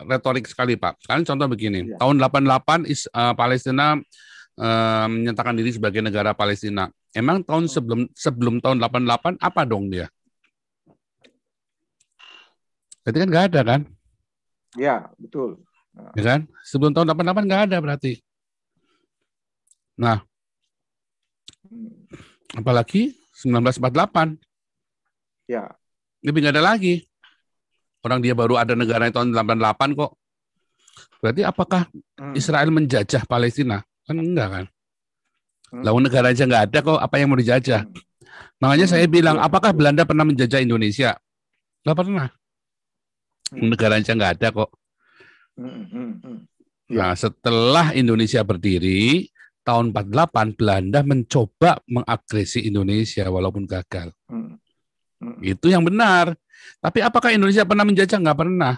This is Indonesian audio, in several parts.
retorik sekali, Pak. Sekarang contoh begini, Ya. tahun 88 Palestina menyatakan diri sebagai negara Palestina. Emang tahun sebelum tahun 88 apa dong dia? Berarti kan nggak ada kan? Ya, betul. Ya kan? Sebelum tahun 88 nggak ada berarti. Nah, apalagi 1948. Ya. Lebih nggak ada lagi. Orang dia baru ada negara tahun 88 kok. Berarti apakah Israel menjajah Palestina? Kan enggak kan? Lawan negara aja nggak ada kok, apa yang mau dijajah? Makanya saya bilang, apakah Belanda pernah menjajah Indonesia? Nggak pernah. Negara aja nggak ada kok. Nah, setelah Indonesia berdiri, tahun 48 Belanda mencoba mengagresi Indonesia walaupun gagal. Itu yang benar. Tapi apakah Indonesia pernah menjajah? Nggak pernah.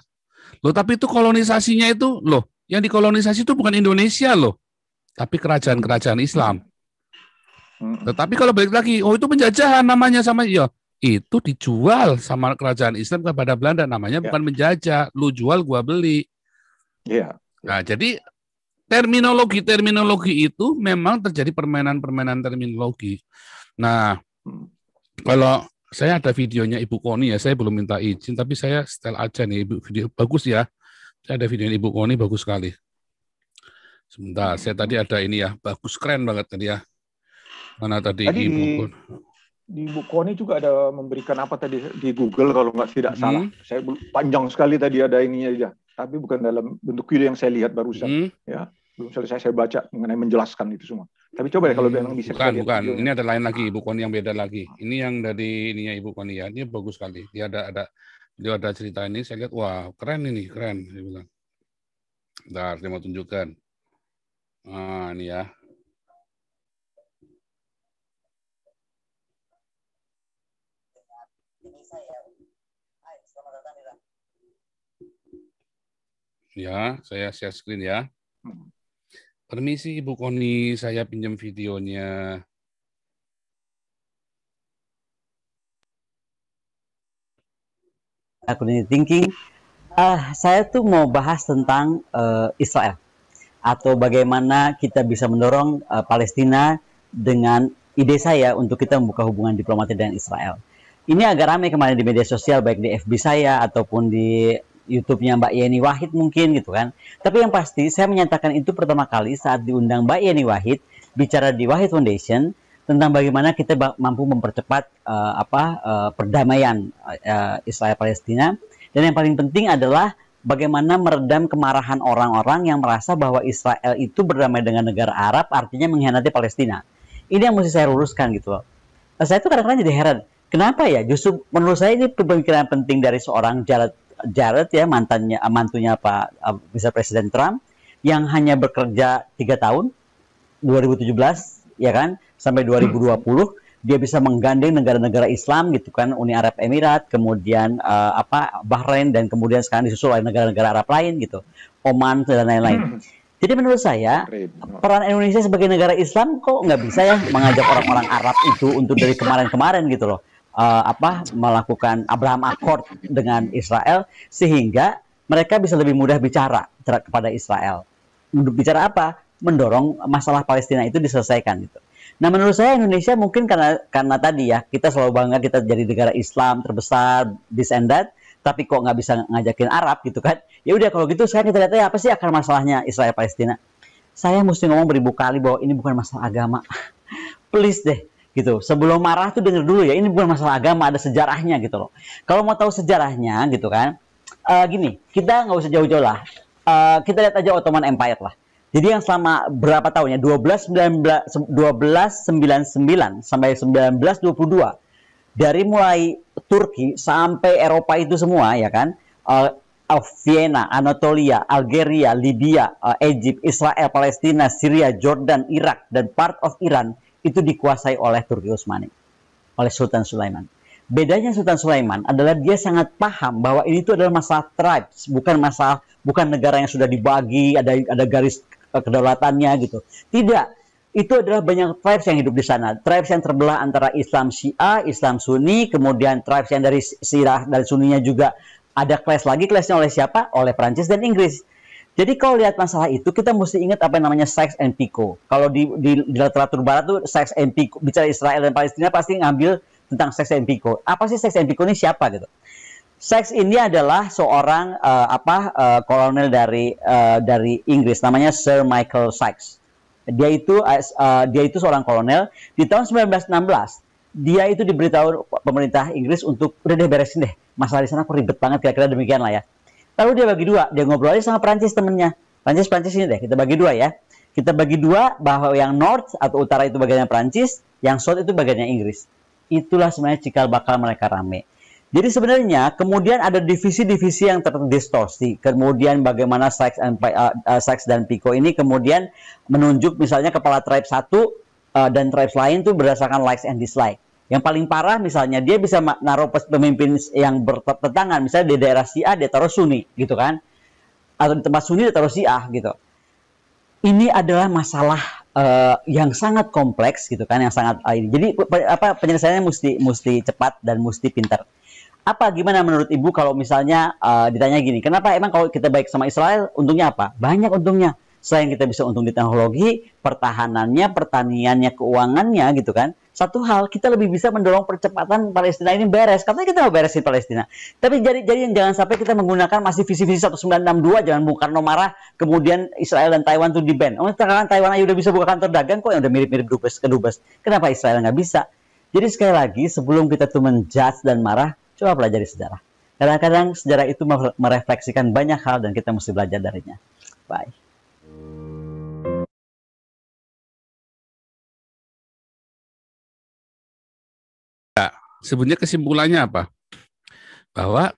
Loh, tapi itu kolonisasinya itu, loh, yang dikolonisasi itu bukan Indonesia loh, tapi kerajaan-kerajaan Islam. Tetapi kalau balik lagi, oh itu penjajahan namanya sama, ya itu dijual sama kerajaan Islam kepada Belanda, namanya bukan menjajah, lu jual gua beli. Nah, jadi terminologi itu memang terjadi permainan-permainan terminologi. Nah, kalau saya ada videonya Ibu Koni ya, saya belum minta izin, tapi saya setel aja nih, video bagus ya. Saya ada video Ibu Koni bagus sekali. Sebentar, saya tadi ada ini ya, bagus keren banget tadi ya. Mana tadi Ibu Koni? Di Ibu Koni juga ada memberikan apa tadi di Google kalau tidak salah. Saya panjang sekali tadi ada ininya aja, tapi bukan dalam bentuk video yang saya lihat barusan. Ya, belum selesai saya baca mengenai menjelaskan itu semua. Tapi coba ya kalau memang bisa. Bukan. Ini ada lain lagi Ibu Koni yang beda lagi. Ini yang dari ininya Ibu Koni ya. Ini bagus sekali. Dia ada cerita ini. Saya lihat, wah keren ini, keren. Dia bilang. Bentar, saya mau tunjukkan. Nah, ini ya. Ya, saya share screen ya. Permisi Ibu Koni, saya pinjam videonya. Cognitive thinking, saya tuh mau bahas tentang Israel atau bagaimana kita bisa mendorong Palestina dengan ide saya untuk kita membuka hubungan diplomatik dengan Israel. Ini agak ramai kemarin di media sosial, baik di FB saya ataupun di YouTube-nya Mbak Yeni Wahid mungkin gitu kan. Tapi yang pasti saya menyatakan itu pertama kali saat diundang Mbak Yeni Wahid bicara di Wahid Foundation tentang bagaimana kita mampu mempercepat perdamaian Israel Palestina, dan yang paling penting adalah bagaimana meredam kemarahan orang-orang yang merasa bahwa Israel itu berdamai dengan negara Arab artinya mengkhianati Palestina. Ini yang mesti saya luruskan gitu loh. Saya tuh kadang-kadang jadi heran, kenapa ya justru menurut saya ini pemikiran penting dari seorang Jared ya, mantunya Pak Vice Presiden Trump yang hanya bekerja 3 tahun 2017 ya kan sampai 2020 dia bisa menggandeng negara-negara Islam gitu kan, Uni Arab Emirat, kemudian Bahrain, dan kemudian sekarang disusul oleh negara-negara Arab lain gitu, Oman dan lain-lain. Jadi menurut saya peran Indonesia sebagai negara Islam kok nggak bisa ya mengajak orang-orang Arab itu untuk dari kemarin-kemarin gitu loh, melakukan Abraham Accord dengan Israel sehingga mereka bisa lebih mudah bicara kepada Israel. Bicara apa? Mendorong masalah Palestina itu diselesaikan gitu. Nah menurut saya Indonesia mungkin karena tadi ya kita selalu bangga kita jadi negara Islam terbesar this and that, tapi kok nggak bisa ngajakin Arab gitu kan? Ya udah kalau gitu sekarang kita lihat apa sih akar masalahnya Israel Palestina. Saya mesti ngomong beribu kali bahwa ini bukan masalah agama. Please deh gitu. Sebelum marah tuh denger dulu ya, ini bukan masalah agama, ada sejarahnya gitu loh. Kalau mau tahu sejarahnya gitu kan, gini, kita nggak usah jauh-jauh lah. Kita lihat aja Ottoman Empire lah. Jadi yang selama berapa tahunnya, 1299 sampai 1922, dari mulai Turki sampai Eropa itu semua ya kan, Vienna, Anatolia, Algeria, Libya, Egypt, Israel, Palestina, Syria, Jordan, Irak, dan part of Iran itu dikuasai oleh Turki Utsmani, oleh Sultan Sulaiman. Bedanya Sultan Sulaiman adalah dia sangat paham bahwa ini itu adalah masalah tribes, bukan negara yang sudah dibagi, ada garis kedaulatannya gitu. Tidak, itu adalah banyak tribes yang hidup di sana. Tribes yang terbelah antara Islam Syiah, Islam Sunni, kemudian tribes yang dari Syiah, dari Sunninya juga Ada clashnya oleh siapa? Oleh Prancis dan Inggris. Jadi kalau lihat masalah itu, kita mesti ingat apa yang namanya Sykes-Picot. Kalau di literatur barat tuh Sykes-Picot, bicara Israel dan Palestina pasti ngambil tentang Sykes-Picot. Apa sih Sykes-Picot ini, siapa gitu? Sykes ini adalah seorang kolonel dari Inggris, namanya Sir Michael Sykes. Dia itu seorang kolonel di tahun 1916. Dia itu diberitahu pemerintah Inggris untuk udah deh beresin deh masalah di sana, aku ribet banget, kira-kira demikian lah ya. Lalu dia bagi dua, dia ngobrol aja sama Prancis temennya. Prancis ini deh, kita bagi dua ya. Kita bagi dua bahwa yang North atau utara itu bagiannya Prancis, yang South itu bagiannya Inggris. Itulah sebenarnya cikal bakal mereka rame. Jadi sebenarnya kemudian ada divisi-divisi yang terdistorsi. Kemudian bagaimana Sykes dan Picot ini kemudian menunjuk misalnya kepala tribe satu dan tribes lain tuh berdasarkan likes and dislike. Yang paling parah misalnya dia bisa naruh pemimpin yang bertentangan, misalnya di daerah Syiah dia taruh Sunni gitu kan, atau di tempat Sunni dia taruh Syiah gitu. Ini adalah masalah yang sangat kompleks gitu kan, yang sangat jadi penyelesaiannya mesti cepat dan mesti pintar. Gimana menurut Ibu kalau misalnya ditanya gini, kenapa emang kalau kita baik sama Israel untungnya apa? Banyak untungnya. Selain kita bisa untung di teknologi, pertahanannya, pertaniannya, keuangannya gitu kan. Satu hal, kita lebih bisa mendorong percepatan Palestina ini beres. Katanya kita mau beresin Palestina. Tapi jadi jangan sampai kita menggunakan masih visi-visi 1962, jangan Bung Karno marah, kemudian Israel dan Taiwan tuh di-ban. Sekarang Taiwan aja udah bisa buka kantor dagang kok, yang udah mirip-mirip kedubes. Kenapa Israel nggak bisa? Jadi sekali lagi, sebelum kita tuh menjudge dan marah, coba pelajari sejarah. Kadang-kadang sejarah itu merefleksikan banyak hal dan kita mesti belajar darinya. Bye. Sebenarnya kesimpulannya apa? Bahwa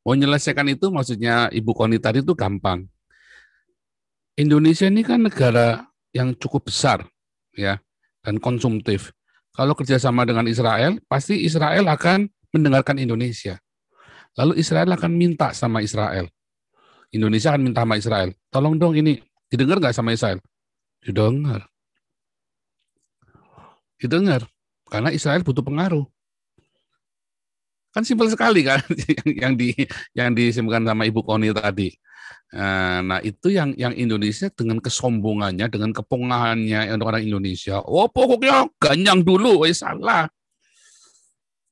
menyelesaikan itu maksudnya Ibu Koni tadi itu gampang. Indonesia ini kan negara yang cukup besar ya dan konsumtif. Kalau kerjasama dengan Israel, pasti Israel akan mendengarkan Indonesia. Lalu Israel akan minta sama Israel. Indonesia akan minta sama Israel. Tolong dong ini, didengar nggak sama Israel? Didengar. Didengar. Karena Israel butuh pengaruh. Kan simpel sekali kan yang disimpulkan sama Ibu Koni tadi. Nah itu yang Indonesia dengan kesombongannya, dengan kepongahannya untuk orang Indonesia. Oh pokoknya ganyang dulu, salah.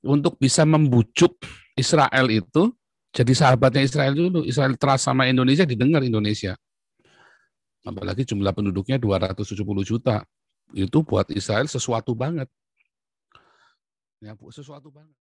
Untuk bisa membujuk Israel itu jadi sahabatnya Israel dulu. Israel trust sama Indonesia, didengar Indonesia. Apalagi jumlah penduduknya 270 juta. Itu buat Israel sesuatu banget. Ya, sesuatu banget.